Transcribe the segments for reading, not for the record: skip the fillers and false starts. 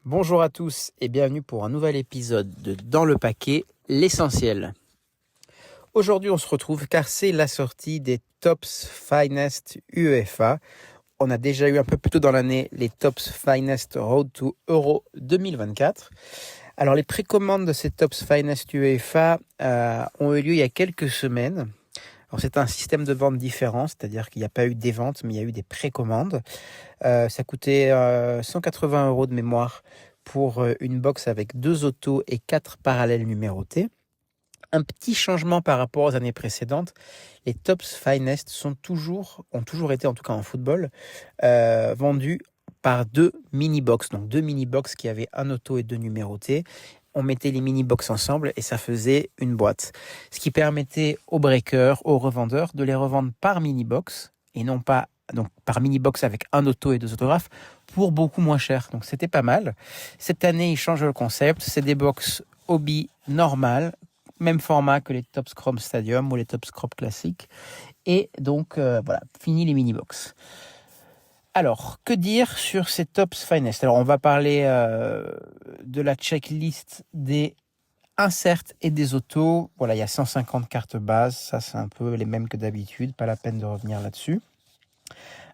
Bonjour à tous et bienvenue pour un nouvel épisode de Dans le paquet, l'essentiel. Aujourd'hui on se retrouve car c'est la sortie des Topps Finest UEFA. On a déjà eu un peu plus tôt dans l'année les Topps Finest Road to Euro 2024. Alors les précommandes de ces Topps Finest UEFA ont eu lieu il y a quelques semaines. Alors c'est un système de vente différent, c'est-à-dire qu'il n'y a pas eu des ventes, mais il y a eu des précommandes. Ça coûtait 180 € de mémoire pour une box avec 2 autos et 4 parallèles numérotés. Un petit changement par rapport aux années précédentes, les Topps Finest ont toujours été, en tout cas en football, vendus par 2 mini-box. Donc 2 mini-box qui avaient un auto et 2 numérotés. On mettait les mini-box ensemble et ça faisait une boîte. Ce qui permettait aux breakers, aux revendeurs, de les revendre par mini-box et non pas donc par mini-box avec un auto et 2 autographes pour beaucoup moins cher. Donc c'était pas mal. Cette année, ils changent le concept. C'est des box hobby normales, même format que les Topps Chrome Stadium ou les Topps Chrome classiques. Et donc voilà, fini les mini-box. Alors, que dire sur ces Topps Finest? Alors, on va parler de la checklist des inserts et des autos. Voilà, il y a 150 cartes bases. Ça, c'est un peu les mêmes que d'habitude. Pas la peine de revenir là-dessus.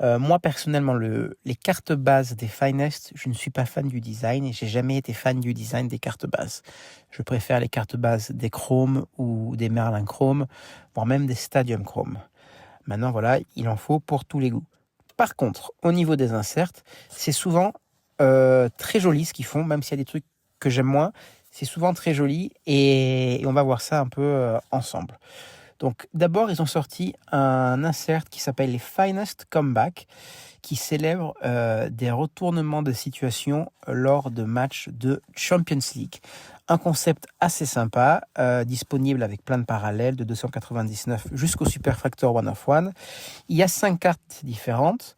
Moi, personnellement, les cartes bases des Finest, je ne suis pas fan du design et j'ai jamais été fan du design des cartes bases. Je préfère les cartes bases des Chrome ou des Merlin Chrome, voire même des Stadium Chrome. Maintenant, voilà, il en faut pour tous les goûts. Par contre, au niveau des inserts, c'est souvent très joli ce qu'ils font, même s'il y a des trucs que j'aime moins. C'est souvent très joli et on va voir ça un peu ensemble. Donc d'abord, ils ont sorti un insert qui s'appelle les Finest Comeback, qui célèbre des retournements de situation lors de matchs de Champions League. Un concept assez sympa, disponible avec plein de parallèles, de 299 jusqu'au Super Factor 1 of 1. Il y a 5 cartes différentes.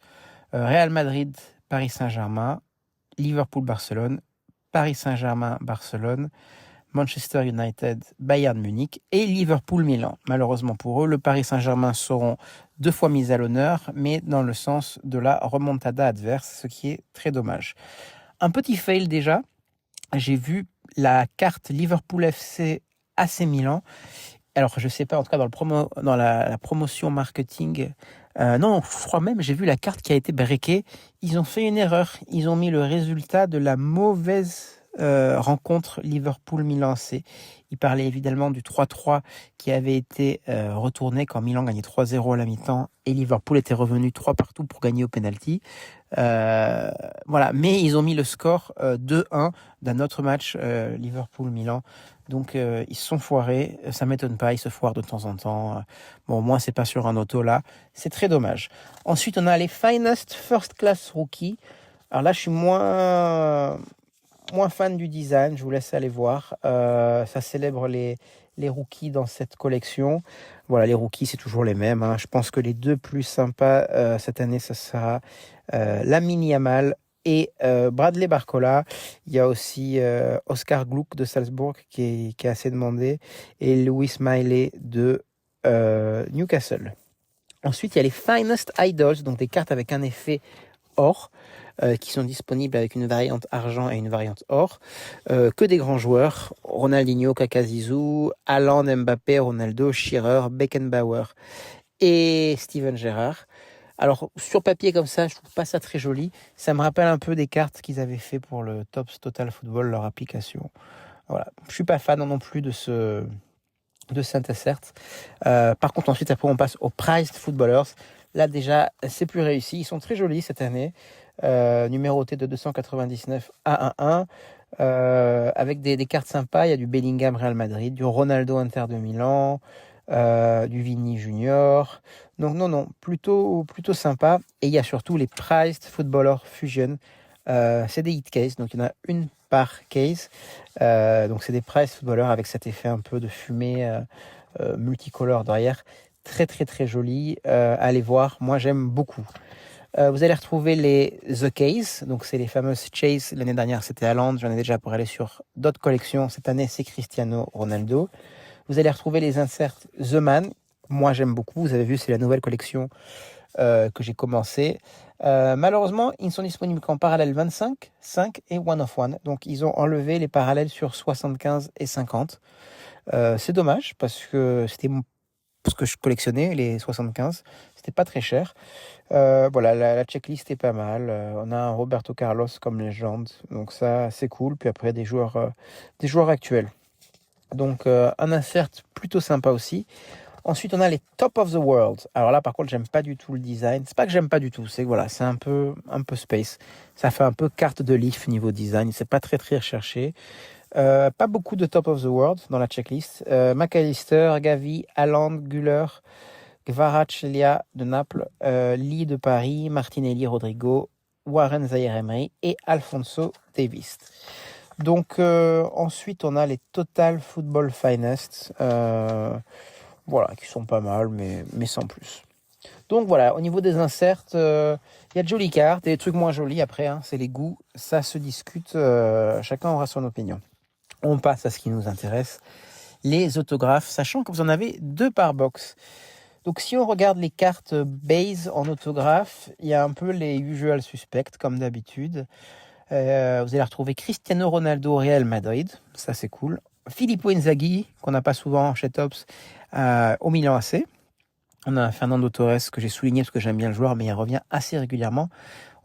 Real Madrid, Paris Saint-Germain, Liverpool-Barcelone, Paris Saint-Germain-Barcelone, Manchester United, Bayern Munich et Liverpool-Milan. Malheureusement pour eux, le Paris Saint-Germain seront 2 fois mis à l'honneur, mais dans le sens de la remontada adverse, ce qui est très dommage. Un petit fail déjà, j'ai vu la carte Liverpool FC AC Milan. Alors, je sais pas, en tout cas dans la promotion marketing, non, je crois même, j'ai vu la carte qui a été breakée. Ils ont fait une erreur. Ils ont mis le résultat de la mauvaise rencontre Liverpool-Milan C. Il parlait évidemment du 3-3 qui avait été retourné quand Milan gagnait 3-0 à la mi-temps et Liverpool était revenu 3 partout pour gagner au penalty. Voilà, mais ils ont mis le score 2-1 d'un autre match Liverpool-Milan. Donc ils se sont foirés, ça m'étonne pas, ils se foirent de temps en temps. Bon, moi c'est pas sur un auto là, c'est très dommage. Ensuite on a les Finest First Class Rookie. Alors là je suis moins fan du design, je vous laisse aller voir. Ça célèbre les rookies dans cette collection. Voilà, les rookies, c'est toujours les mêmes. Hein. Je pense que les 2 plus sympas cette année, ça sera Lamine Yamal et Bradley Barcola. Il y a aussi Oscar Gluck de Salzbourg qui est assez demandé et Louis Miley de Newcastle. Ensuite, il y a les Finest Idols, donc des cartes avec un effet or. Qui sont disponibles avec une variante argent et une variante or. Que des grands joueurs, Ronaldinho, Kaka Zizou, Haaland, Mbappé, Ronaldo, Shearer, Beckenbauer et Steven Gerrard. Alors, sur papier comme ça, je trouve pas ça très joli. Ça me rappelle un peu des cartes qu'ils avaient fait pour le Topps Total Football, leur application. Voilà. Je suis pas fan non plus de cet insert. Par contre, ensuite, après, on passe aux Prized Footballers. Là, déjà, c'est plus réussi. Ils sont très jolis cette année. Numéroté de 299 à 1-1 avec des cartes sympas. Il y a du Bellingham Real Madrid, du Ronaldo Inter de Milan, du Vini Junior. Donc non, plutôt sympa. Et il y a surtout les Prized Footballer Fusion. C'est des hit cases, donc il y en a une par case. Donc c'est des Prized Footballers avec cet effet un peu de fumée multicolore derrière. Très très très joli. Allez voir, moi j'aime beaucoup. Vous allez retrouver les The Case, donc c'est les fameuses Chase. L'année dernière c'était Haaland, j'en ai déjà parlé sur d'autres collections. Cette année c'est Cristiano Ronaldo. Vous allez retrouver les inserts The Man. Moi, j'aime beaucoup. Vous avez vu, c'est la nouvelle collection que j'ai commencé. Malheureusement, ils ne sont disponibles qu'en parallèle 25, 5 et one of one. Donc, ils ont enlevé les parallèles sur 75 et 50. C'est dommage parce que c'était ce que je collectionnais, les 75. C'était pas très cher. Voilà, la checklist est pas mal. On a un Roberto Carlos comme légende. Donc, ça, c'est cool. Puis après, des joueurs actuels. Donc, un insert plutôt sympa aussi. Ensuite, on a les Top of the World. Alors là, par contre, j'aime pas du tout le design. C'est pas que j'aime pas du tout, c'est que voilà, c'est un peu space. Ça fait un peu carte de Leaf niveau design. C'est pas très très recherché. Pas beaucoup de Top of the World dans la checklist. McAllister, Gavi, Haaland, Güler, Kvaratskhelia de Naples, Lee de Paris, Martinelli, Rodrigo, Warren Zaïre-Emery et Alphonso Davies. Donc ensuite, on a les Total Football Finest. Voilà, qui sont pas mal, mais sans plus. Donc voilà, au niveau des inserts, il y a de jolies cartes et des trucs moins jolis après, hein, c'est les goûts, ça se discute, chacun aura son opinion. On passe à ce qui nous intéresse, les autographes, sachant que vous en avez 2 par box. Donc si on regarde les cartes base en autographe, il y a un peu les usual suspects comme d'habitude. Vous allez retrouver Cristiano Ronaldo au Real Madrid, ça c'est cool. Filippo Inzaghi, qu'on n'a pas souvent chez Tops, au Milan AC. On a un Fernando Torres que j'ai souligné parce que j'aime bien le joueur, mais il revient assez régulièrement.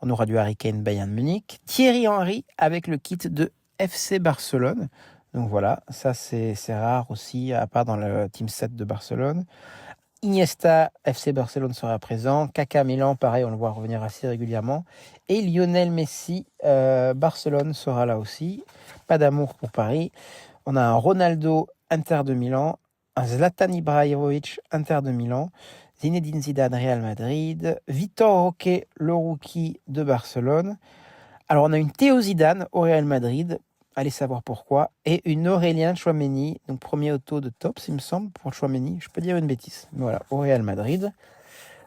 On aura du Harry Kane Bayern Munich. Thierry Henry avec le kit de FC Barcelone. Donc voilà, ça c'est rare aussi, à part dans le team set de Barcelone. Iniesta, FC Barcelone sera présent. Kaka Milan, pareil, on le voit revenir assez régulièrement. Et Lionel Messi, Barcelone sera là aussi. Pas d'amour pour Paris. On a un Ronaldo, Inter de Milan. Un Zlatan Ibrahimovic, Inter de Milan. Zinedine Zidane, Real Madrid. Vitor Roque, le rookie de Barcelone. Alors, on a une Théo Zidane au Real Madrid. Allez savoir pourquoi. Et une Aurélien Tchouaméni, donc premier auto de Tops, il me semble, pour Tchouaméni. Je peux dire une bêtise. Mais voilà, au Real Madrid.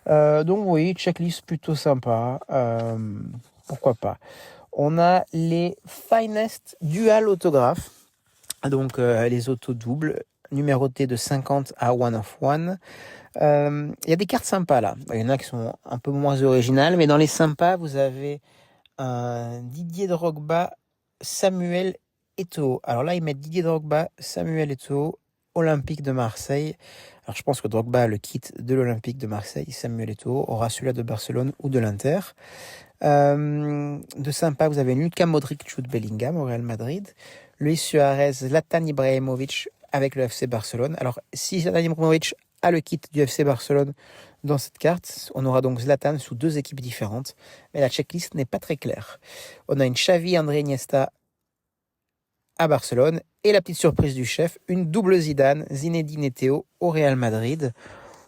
Donc, oui, checklist plutôt sympa. Pourquoi pas. On a les Finest Dual Autographes. Donc, les autos doubles, numérotées de 50 à one of one. Il y a des cartes sympas là. Il y en a qui sont un peu moins originales, mais dans les sympas, vous avez un Didier Drogba, Samuel Eto'o. Alors là, ils mettent Didier Drogba, Samuel Eto'o, Olympique de Marseille. Alors je pense que Drogba a le kit de l'Olympique de Marseille. Samuel Eto'o aura celui-là de Barcelone ou de l'Inter. De sympa, vous avez Luka Modric, Jude Bellingham au Real Madrid. Luis Suarez, Zlatan Ibrahimovic avec le FC Barcelone. Alors si Zlatan Ibrahimovic a le kit du FC Barcelone dans cette carte, on aura donc Zlatan sous 2 équipes différentes, mais la checklist n'est pas très claire. On a une Xavi, André Iniesta à Barcelone, et la petite surprise du chef, une double Zidane, Zinedine et Théo au Real Madrid.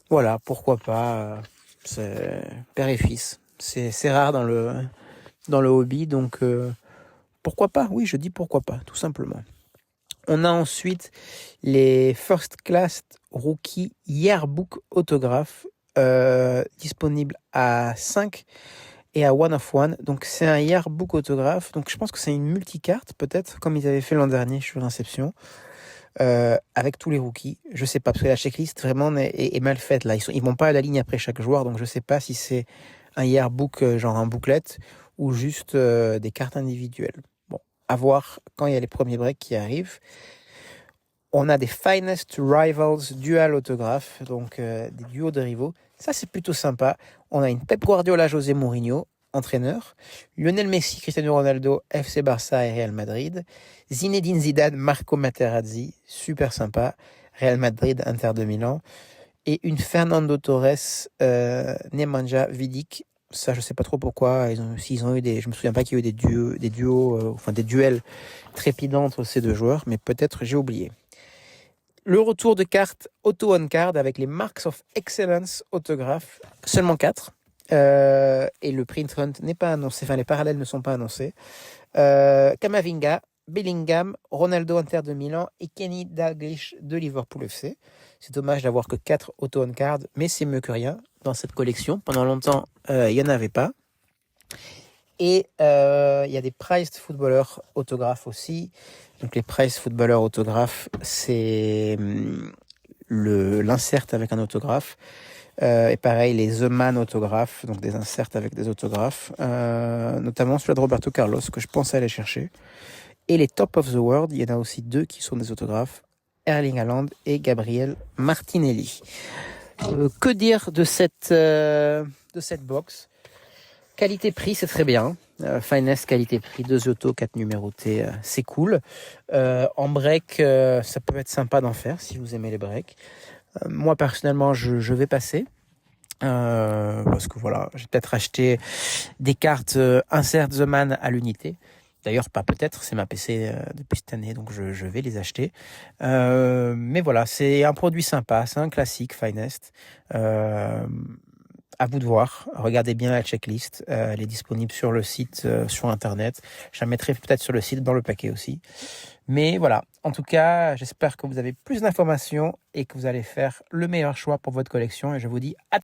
Voilà, pourquoi pas, c'est père et fils. C'est rare dans le hobby, donc pourquoi pas, oui, je dis pourquoi pas, tout simplement. On a ensuite les First Class Rookie Yearbook Autograph, disponibles à 5 et à one of one. Donc c'est un Yearbook Autograph, donc je pense que c'est une multicarte peut-être, comme ils avaient fait l'an dernier sur Inception, avec tous les rookies. Je sais pas, parce que la checklist vraiment est mal faite là. Ils vont pas à la ligne après chaque joueur, donc je sais pas si c'est un Yearbook genre un booklet ou juste des cartes individuelles. Bon, à voir quand il y a les premiers breaks qui arrivent. On a des Finest Rivals Dual Autograph, donc des duos de rivaux. Ça, c'est plutôt sympa. On a une Pep Guardiola, José Mourinho, entraîneur. Lionel Messi, Cristiano Ronaldo, FC Barça et Real Madrid. Zinedine Zidane, Marco Materazzi, super sympa. Real Madrid, Inter de Milan. Et une Fernando Torres, Nemanja Vidic. Ça, je sais pas trop pourquoi. S'ils ont eu je me souviens pas qu'il y a eu des duos, des duels trépidants entre ces 2 joueurs, mais peut-être j'ai oublié. Le retour de cartes Auto On Card avec les Marks of Excellence autographes, seulement 4. Et le print run n'est pas annoncé, les parallèles ne sont pas annoncés. Camavinga, Bellingham, Ronaldo Inter de Milan et Kenny Dalglish de Liverpool FC. C'est dommage d'avoir que 4 Auto On Card, mais c'est mieux que rien dans cette collection. Pendant longtemps, il n'y en avait pas. Et il y a des Prized Footballers autographes aussi. Donc les Prized Footballers autographes, c'est l'insert avec un autographe. Et pareil, les The Man autographes, donc des inserts avec des autographes, notamment celui de Roberto Carlos que je pense aller chercher. Et les Top of the World, il y en a aussi 2 qui sont des autographes, Erling Haaland et Gabriel Martinelli. Que dire de cette box? Qualité-prix, c'est très bien. Finest qualité-prix, 2 autos, 4 numérotés, c'est cool. En break, ça peut être sympa d'en faire si vous aimez les breaks. Moi, personnellement, je vais passer. Parce que voilà, j'ai peut-être acheté des cartes Insert The Man à l'unité. D'ailleurs, pas peut-être, c'est ma PC depuis cette année, donc je vais les acheter. Mais voilà, c'est un produit sympa, c'est un classique Finest. À vous de voir, regardez bien la checklist, elle est disponible sur le site, sur internet. Je la mettrai peut-être sur le site dans le paquet aussi. Mais voilà, en tout cas, j'espère que vous avez plus d'informations et que vous allez faire le meilleur choix pour votre collection. Et je vous dis à